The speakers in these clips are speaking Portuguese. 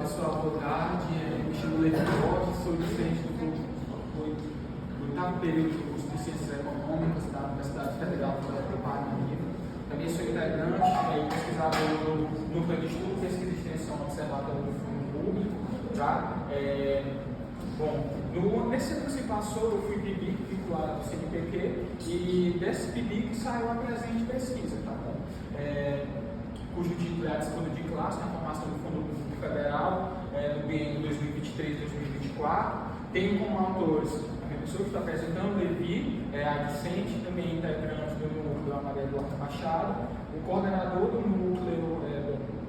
pessoal, boa tarde. Me chamo Levi Borges, sou docente do oitavo período do curso de Ciências Econômicas da Universidade Federal do Paraná. Também sou integrante e pesquisador do Núcleo de Estudo, Pesquisa e Extensão do Observatório do Fundo Público. Tá? Nesse ano que se passou, eu fui PIBIC vinculado ao CNPq e desse PIBIC saiu a presente pesquisa, tá bom? Cujo título é a disputa de classe na formação do Fundo Público Federal do biênio 2023-2024. Tenho como autores a minha pessoa que está apresentando, Levi, a Vicente, também integrante do núcleo, a Maria Eduarda Machado, o coordenador do núcleo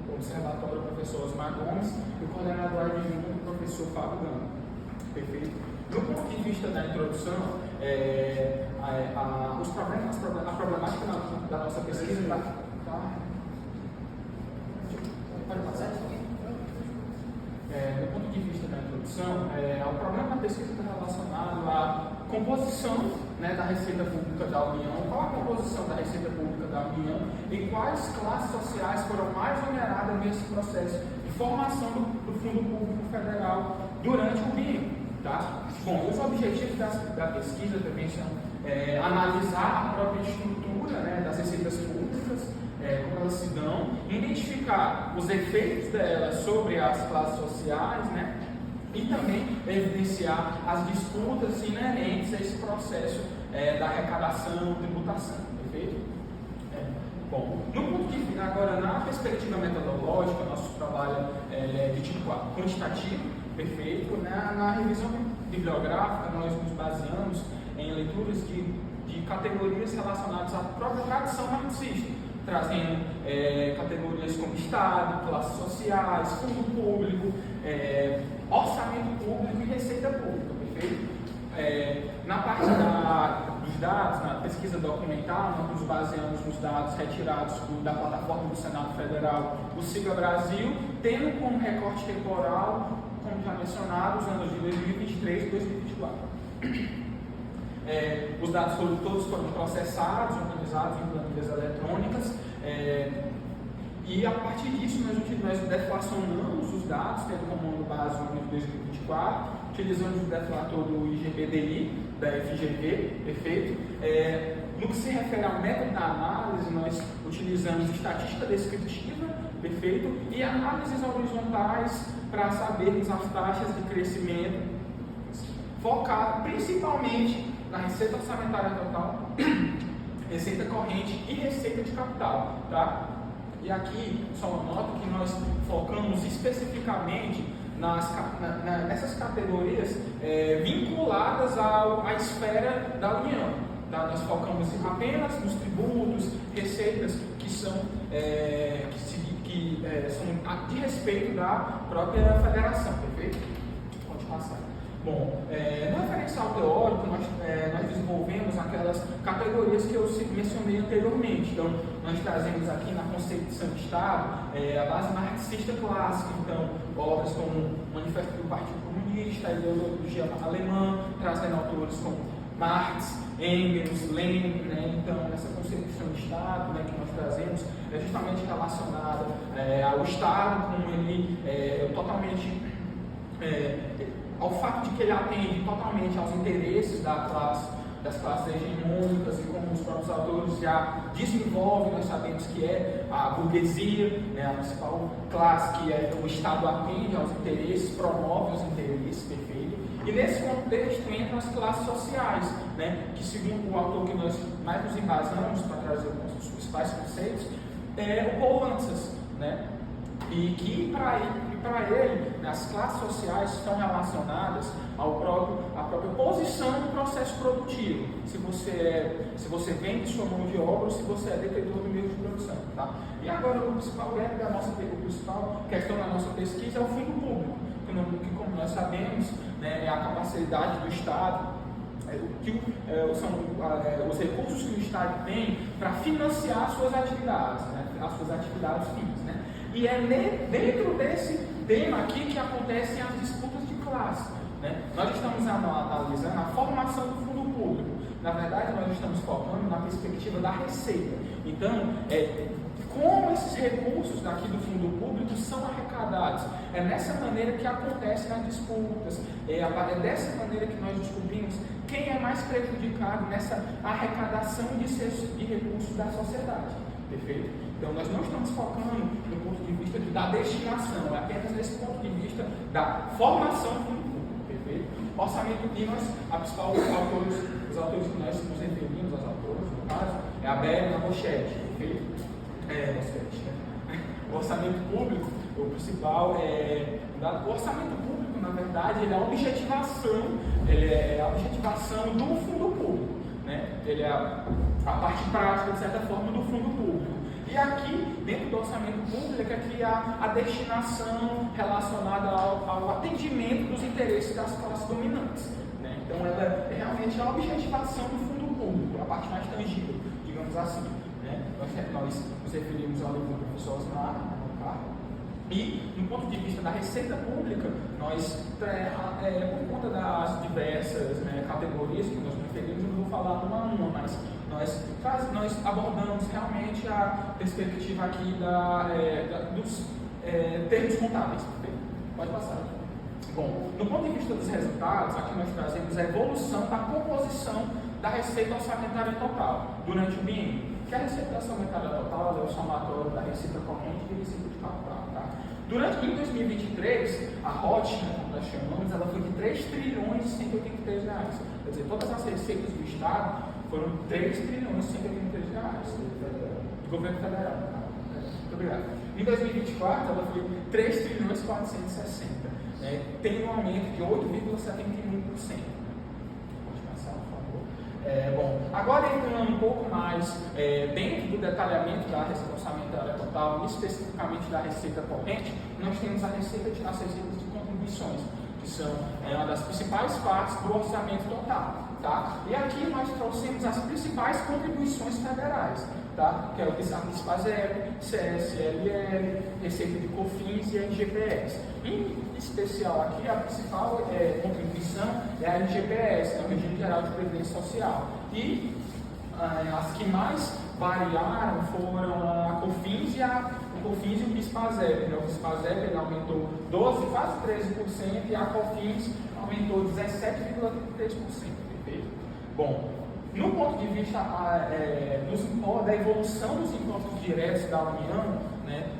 do Observatório, o professor Osmar Gomes, e o coordenador adjunto, o professor Fábio Gama. Perfeito? Do ponto de vista da introdução, a problemática da nossa pesquisa do ponto de vista da introdução, o problema da pesquisa está relacionado à composição, né, da Receita Pública da União. Qual a composição da Receita Pública da União e quais classes sociais foram mais oneradas nesse processo de formação do Fundo Público Federal durante o biênio. Tá? Bom, os objetivos da pesquisa também são analisar a própria estrutura, né, das receitas públicas, como elas se dão, identificar os efeitos delas sobre as classes sociais, né, e também evidenciar as disputas inerentes a esse processo da arrecadação, tributação, perfeito? Bom, no ponto de vista, agora na perspectiva metodológica, nosso trabalho é de tipo quantitativo, perfeito? Na revisão bibliográfica, nós nos baseamos em leituras de categorias relacionadas à própria tradição marxista, trazendo categorias como Estado, classes sociais, fundo público, orçamento público e receita pública, perfeito? Na parte dos dados, na pesquisa documental, nós nos baseamos nos dados retirados da plataforma do Senado Federal, o Siga Brasil, tendo como recorte temporal, como já mencionado, os anos de 2023 e 2024. Os dados todos foram processados, organizados em planilhas eletrônicas, e a partir disso nós deflacionamos os dados, tendo como ano base o ano de 2024, utilizando o deflator do IGPDI, da FGV, perfeito? No que se refere ao método da análise, nós utilizamos estatística descritiva, perfeito? E análises horizontais para sabermos as taxas de crescimento, focado principalmente na receita orçamentária total, receita corrente e receita de capital, tá? E aqui, só uma nota que nós focamos especificamente nessas categorias vinculadas à esfera da União. Tá? Nós focamos apenas nos tributos, receitas que são de respeito da própria federação, perfeito? Pode passar. Bom, no referencial teórico, nós desenvolvemos aquelas categorias que eu mencionei anteriormente. Então, nós trazemos aqui na concepção de Estado a base marxista clássica, então, obras como Manifesto do Partido Comunista, a ideologia alemã, trazendo autores como Marx, Engels, Lenin, né? Então, essa concepção de Estado, né, que nós trazemos é justamente relacionada ao Estado, como ele totalmente... ao fato de que ele atende totalmente aos interesses das classes hegemônicas e como os próprios autores já desenvolvem, nós sabemos que é a burguesia, né, a principal classe que o Estado atende aos interesses, promove os interesses, perfeito? E nesse contexto entram as classes sociais, né, que segundo o autor que nós mais nos embasamos para trazer os principais conceitos, é o Paul Lansas, né? E que para ele, as classes sociais estão relacionadas à própria posição no processo produtivo. Se você vende sua mão de obra ou se você é detentor do meio de produção. Tá? E agora a principal questão da nossa pesquisa é o fundo público, que como nós sabemos, né, é a capacidade do Estado, são os recursos que o Estado tem para financiar suas atividades, né, as suas atividades fins. Né? E é dentro desse tema aqui que acontecem as disputas de classe. Né? Nós estamos analisando a formação do fundo público. Na verdade, nós estamos focando na perspectiva da receita. Então, como esses recursos daqui do fundo público são arrecadados. É dessa maneira que acontece nas disputas, é dessa maneira que nós descobrimos quem é mais prejudicado nessa arrecadação de recursos da sociedade. Perfeito? Então, nós não estamos focando no ponto de vista da destinação, é apenas nesse ponto de vista da formação do fundo público. Perfeito? Orçamento de nós, a principal, os autores que nós nos referimos, as autoras, no caso, é a Bela e a Rochette. Perfeito? O orçamento público, o principal o orçamento público, na verdade, ele é a objetivação do fundo público, né? Ele é a parte prática, de certa forma, do fundo público. E aqui, dentro do orçamento público, é que há a destinação relacionada ao atendimento dos interesses das classes dominantes, né? Então, ela é realmente a objetivação do fundo público, a parte mais tangível, digamos assim. Nós nos referimos ao livro do professor Osmar, e, no ponto de vista da receita pública, nós, por conta das diversas categorias que nós nos referimos, não vou falar uma a uma, mas nós abordamos realmente a perspectiva aqui dos termos contábeis. Pode passar. Bom, no ponto de vista dos resultados, aqui nós trazemos a evolução da composição da receita orçamentária total durante o biênio. Que a receita orçamentária total é o somatório da receita corrente e receita de capital. Tá? Em 2023, a ROT, como nós chamamos, ela foi de 3 trilhões e 183 reais. Quer dizer, todas as receitas do Estado foram 3 trilhões e 183 reais do governo federal. Muito obrigado. Em 2024, ela foi 3 trilhões e 460, tem um aumento de 8,71%. Bom, agora entrando um pouco mais dentro do detalhamento da receita orçamentária total, especificamente da receita corrente, nós temos as receitas de contribuições, que são uma das principais partes do orçamento total. Tá? E aqui nós trouxemos as principais contribuições federais, tá? Que é o PIS/PASEP, CSLL, Receita de COFINS e RGPS. Em especial aqui, a principal contribuição é a RGPS, que é o Regime Geral de Previdência Social. E as que mais variaram foram a COFINS e o PIS/PASEP. Né? O PIS/PASEP ele aumentou 12, quase 13%, e a COFINS aumentou 17,3%. Bom, no ponto de vista da evolução dos impostos diretos da União,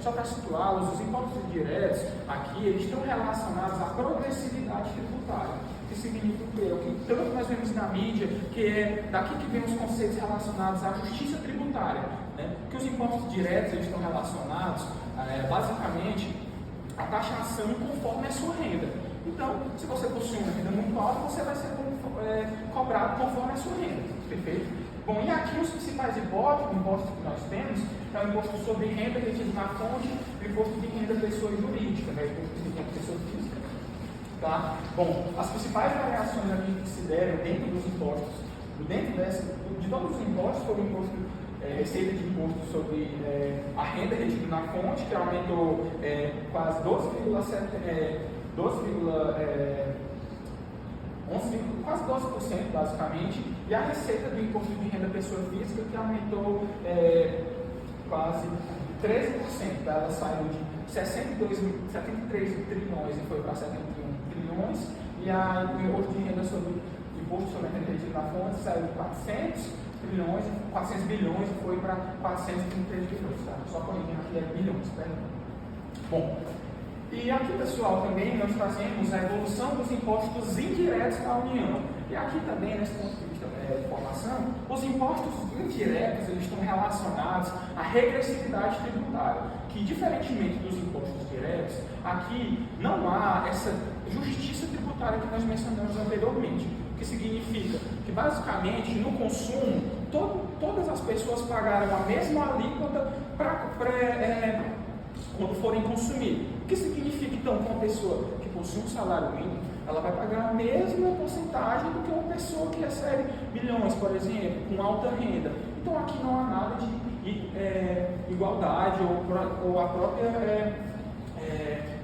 só para situá-los, os impostos diretos aqui eles estão relacionados à progressividade tributária. Que significa o que tanto nós vemos na mídia, que é daqui que vem os conceitos relacionados à justiça tributária, que os impostos diretos eles estão relacionados basicamente à taxação conforme a sua renda. Então, se você possui uma renda muito alta, você vai ser cobrado conforme a sua renda, perfeito? Bom, e aqui os principais impostos que nós temos é o imposto sobre renda retido na fonte e o imposto de renda pessoa jurídica, imposto de renda pessoa física. Tá? Bom, as principais variações aqui que se deram dentro dos impostos, de todos os impostos, foi o imposto, receita de imposto sobre a renda retida na fonte, que aumentou quase quase 12% basicamente, e a receita do imposto de renda pessoa física que aumentou quase 13%, tá? Ela saiu de 73 trilhões e foi para 71 trilhões, e o imposto de renda imposto sobre a renda retida na fonte saiu de 400 bilhões e foi para 433 bilhões, tá? Só corrigindo aqui bilhões, perdão. Bom, e aqui, pessoal, também nós trazemos a evolução dos impostos indiretos da União. E aqui também, nesse ponto de vista de formação, os impostos indiretos eles estão relacionados à regressividade tributária, que, diferentemente dos impostos diretos, aqui não há essa justiça tributária que nós mencionamos anteriormente, o que significa que, basicamente, no consumo, todas as pessoas pagaram a mesma alíquota quando forem consumir. O que significa, então, que uma pessoa que possui um salário mínimo, ela vai pagar a mesma porcentagem do que uma pessoa que recebe milhões, por exemplo, com alta renda. Então, aqui não há nada de igualdade ou a própria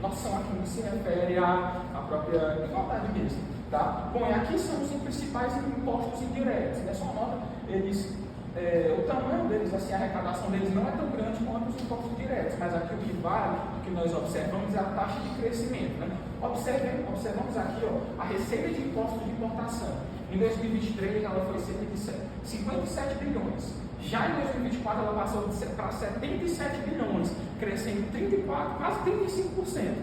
noção aqui que se refere à própria igualdade mesmo. Tá? Bom, e aqui são os principais impostos indiretos. Nessa nota, eles o tamanho deles, assim, a arrecadação deles não é tão grande quanto os impostos diretos, mas aqui o que vale, o que nós observamos é a taxa de crescimento. Né? Observamos aqui a receita de impostos de importação. Em 2023 ela foi cerca de 57 bilhões. Já em 2024 ela passou para 77 bilhões, crescendo 34, quase 35%.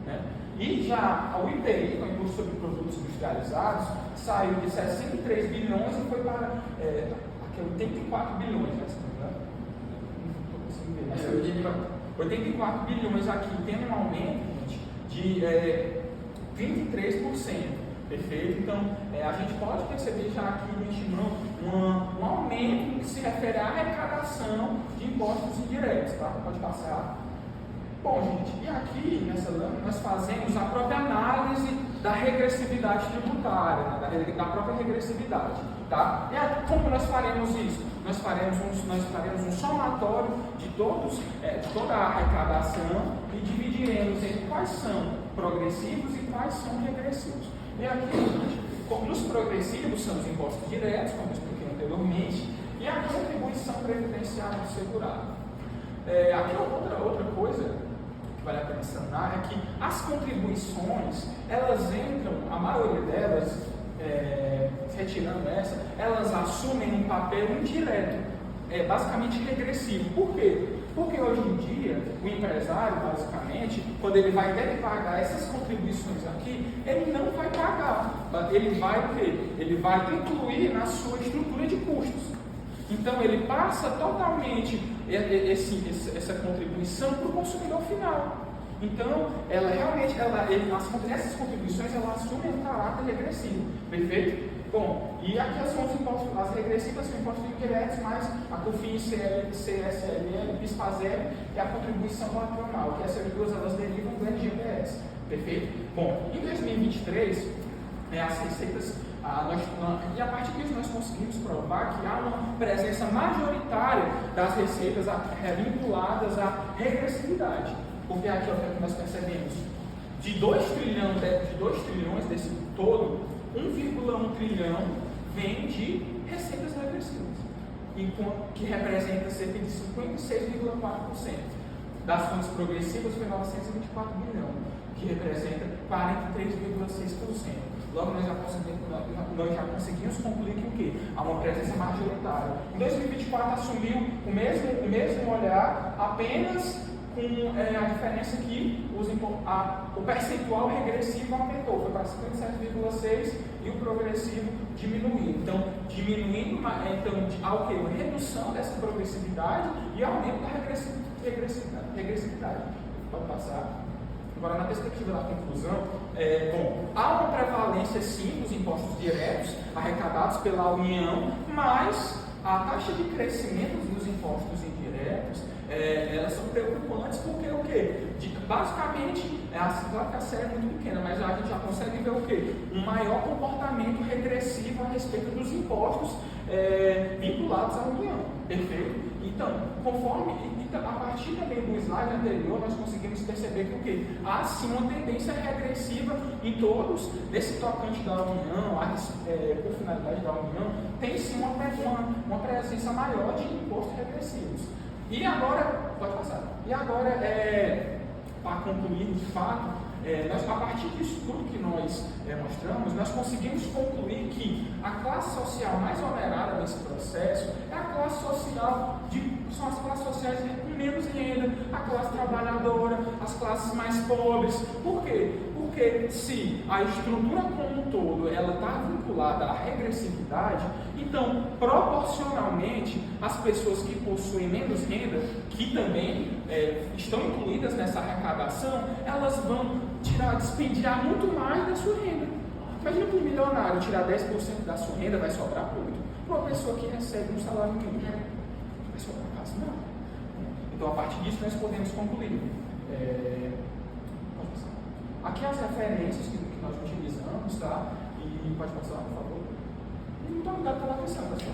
Né? E já o IPI, o Imposto sobre Produtos Industrializados, saiu de 63 bilhões e foi para 84 bilhões. Né? Não estou conseguindo ver. 84 bilhões aqui, tendo um aumento, gente, de 23%. Perfeito? Então, a gente pode perceber já aqui no estimão um aumento no que se refere à arrecadação de impostos indiretos. Tá? Pode passar. Bom, gente, e aqui nessa lâmina nós fazemos a própria análise da regressividade tributária, né, da própria regressividade. Tá? E como nós faremos isso? Nós faremos um somatório de toda a arrecadação e dividiremos entre quais são progressivos e quais são regressivos. E aqui, nos progressivos são os impostos diretos, como eu expliquei anteriormente, e a contribuição previdenciária do segurado. Aqui outra coisa que vale a pena mencionar é que as contribuições, elas entram, a maioria delas, retirando essa, elas assumem um papel indireto, basicamente regressivo. Por quê? Porque hoje em dia, o empresário, basicamente, quando ele vai ter que pagar essas contribuições aqui, ele não vai pagar. Ele vai o quê? Ele vai incluir na sua estrutura de custos. Então, ele passa totalmente essa contribuição para o consumidor final. Então, essas contribuições, elas assumem um caráter regressivo. Perfeito? Bom, e aqui são os impostos, as regressivas são impostos indiretos, mais a COFINS, CSLL, PIS/PASEP e a contribuição patronal, que essas duas elas derivam do FGTS. Perfeito? Bom, em 2023, as receitas, e a partir disso nós conseguimos provar que há uma presença majoritária das receitas vinculadas à regressividade. Porque aqui é o que nós percebemos, de 2 trilhões desse todo, 1,1 trilhão vem de receitas regressivas, que representa cerca de 56,4%. Das fontes progressivas foi 924 bilhões, que representa 43,6%. Logo, nós já conseguimos concluir que o quê? Há uma presença majoritária. Em 2024 assumiu o mesmo olhar, apenas com a diferença que o percentual regressivo aumentou, foi para 57,6% e o progressivo diminuiu. Então, há o quê? Uma redução dessa progressividade e aumento da regressividade. Pode passar. Agora, na perspectiva da conclusão, há uma prevalência sim dos impostos diretos arrecadados pela União, mas a taxa de crescimento dos impostos indiretos elas são preocupantes porque o quê? Basicamente, claro que a série é muito pequena, mas a gente já consegue ver o quê? Um maior comportamento regressivo a respeito dos impostos vinculados à União. Perfeito? Então, a partir também do slide anterior, nós conseguimos perceber que o quê? Há sim uma tendência regressiva em todos, nesse tocante da União, por finalidade da União, tem sim uma presença maior de impostos regressivos. E agora, pode passar. E agora, para concluir de fato, a partir disso tudo que nós mostramos, nós conseguimos concluir que a classe social mais onerada nesse processo é a classe social são as classes sociais com menos renda, a classe trabalhadora, as classes mais pobres. Por quê? Porque se a estrutura como um todo ela está vinculada à regressividade, então proporcionalmente as pessoas que possuem menos renda, que também estão incluídas nessa arrecadação, elas vão despendiar muito mais da sua renda. Imagina que um milionário tirar 10% da sua renda, vai sobrar muito. Para uma pessoa que recebe um salário mínimo, vai sobrar quase nada. Então, a partir disso, nós podemos concluir. Aqui as referências que nós utilizamos, tá? E pode passar, por favor. E muito obrigado pela atenção, pessoal.